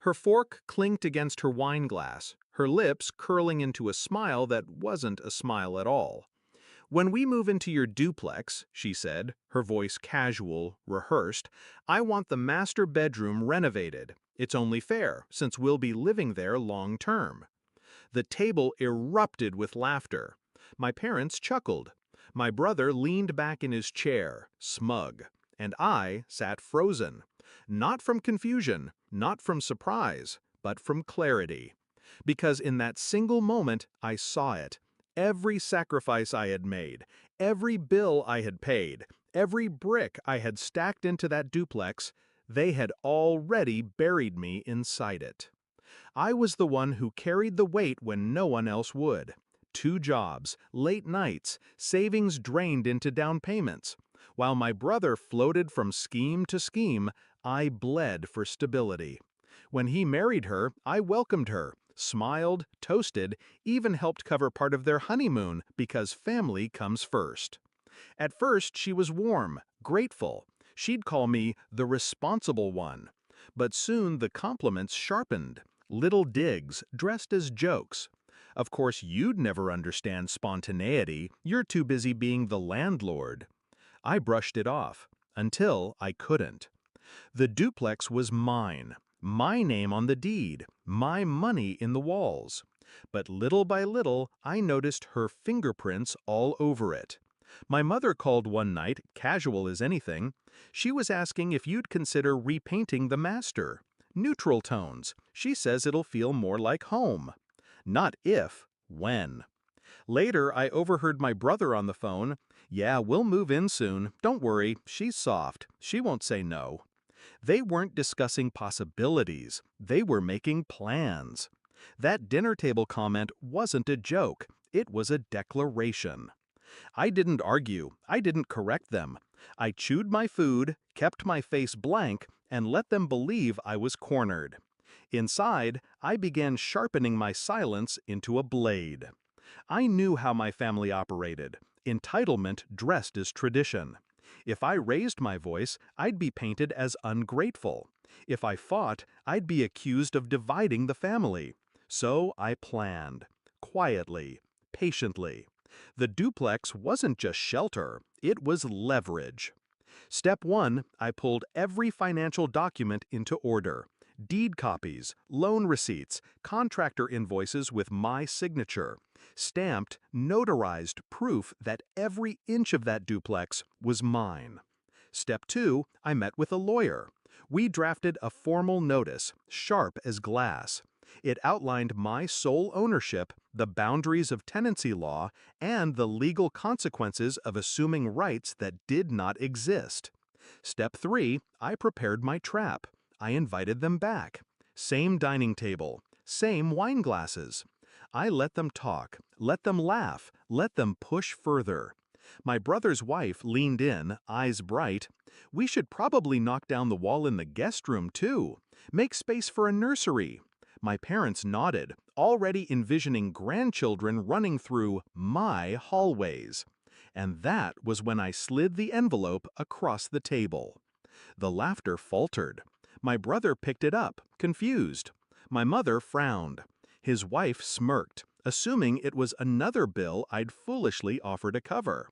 Her fork clinked against her wine glass, her lips curling into a smile that wasn't a smile at all. "When we move into your duplex," she said, her voice casual, rehearsed, "I want the master bedroom renovated. It's only fair, since we'll be living there long term." The table erupted with laughter. My parents chuckled. My brother leaned back in his chair, smug, and I sat frozen. Not from confusion, not from surprise, but from clarity. Because in that single moment, I saw it. Every sacrifice I had made, every bill I had paid, every brick I had stacked into that duplex, they had already buried me inside it. I was the one who carried the weight when no one else would. 2 jobs, late nights, savings drained into down payments. While my brother floated from scheme to scheme, I bled for stability. When he married her, I welcomed her, smiled, toasted, even helped cover part of their honeymoon because family comes first. At first, she was warm, grateful. She'd call me the responsible one. But soon the compliments sharpened. Little digs, dressed as jokes. "Of course you'd never understand spontaneity, you're too busy being the landlord." I brushed it off, until I couldn't. The duplex was mine, my name on the deed, my money in the walls. But little by little, I noticed her fingerprints all over it. My mother called one night, casual as anything. She was asking if you'd consider repainting the master. Neutral tones. She says it'll feel more like home. Not if, when. Later, I overheard my brother on the phone. "Yeah, we'll move in soon. Don't worry, she's soft. She won't say no." They weren't discussing possibilities. They were making plans. That dinner table comment wasn't a joke. It was a declaration. I didn't argue. I didn't correct them. I chewed my food, kept my face blank, and let them believe I was cornered. Inside, I began sharpening my silence into a blade. I knew how my family operated. Entitlement dressed as tradition. If I raised my voice, I'd be painted as ungrateful. If I fought, I'd be accused of dividing the family. So I planned. Quietly. Patiently. The duplex wasn't just shelter, it was leverage. Step 1, I pulled every financial document into order. Deed copies, loan receipts, contractor invoices with my signature. Stamped, notarized proof that every inch of that duplex was mine. Step 2, I met with a lawyer. We drafted a formal notice, sharp as glass. It outlined my sole ownership, the boundaries of tenancy law, and the legal consequences of assuming rights that did not exist. Step 3, I prepared my trap. I invited them back. Same dining table, same wine glasses. I let them talk, let them laugh, let them push further. My brother's wife leaned in, eyes bright. "We should probably knock down the wall in the guest room, too. Make space for a nursery." My parents nodded, already envisioning grandchildren running through my hallways. And that was when I slid the envelope across the table. The laughter faltered. My brother picked it up, confused. My mother frowned. His wife smirked, assuming it was another bill I'd foolishly offered to cover.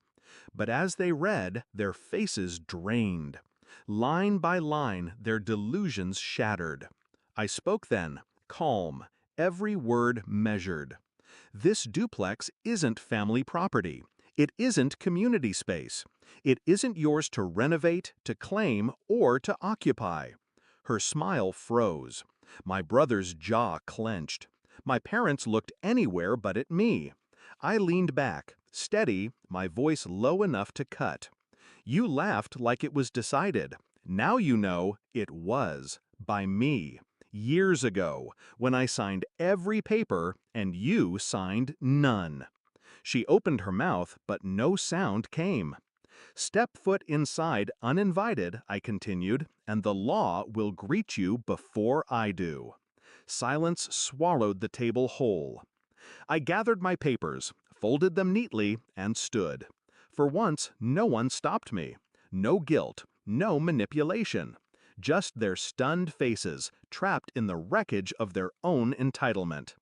But as they read, their faces drained. Line by line, their delusions shattered. I spoke then, calm, every word measured. This duplex isn't family property. It isn't community space. It isn't yours to renovate, to claim, or to occupy. Her smile froze. My brother's jaw clenched. My parents looked anywhere but at me. I leaned back, steady, my voice low enough to cut. "You laughed like it was decided. Now you know it was, by me. Years ago, when I signed every paper and you signed none." She opened her mouth, but no sound came. "Step foot inside uninvited," I continued, "and the law will greet you before I do." Silence swallowed the table whole. I gathered my papers, folded them neatly, and stood. For once, no one stopped me. No guilt, no manipulation. just their stunned faces, trapped in the wreckage of their own entitlement.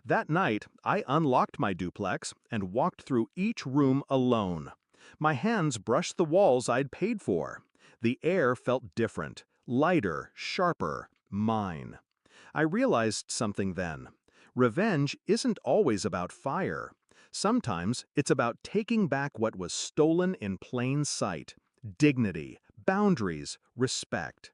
That night, I unlocked my duplex and walked through each room alone. My hands brushed the walls I'd paid for. The air felt different, lighter, sharper, mine. I realized something then. Revenge isn't always about fire. Sometimes it's about taking back what was stolen in plain sight. Dignity, boundaries, respect.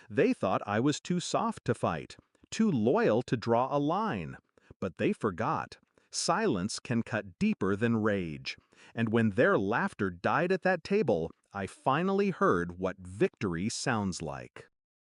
They thought I was too soft to fight, too loyal to draw a line. But they forgot. Silence can cut deeper than rage. And when their laughter died at that table, I finally heard what victory sounds like.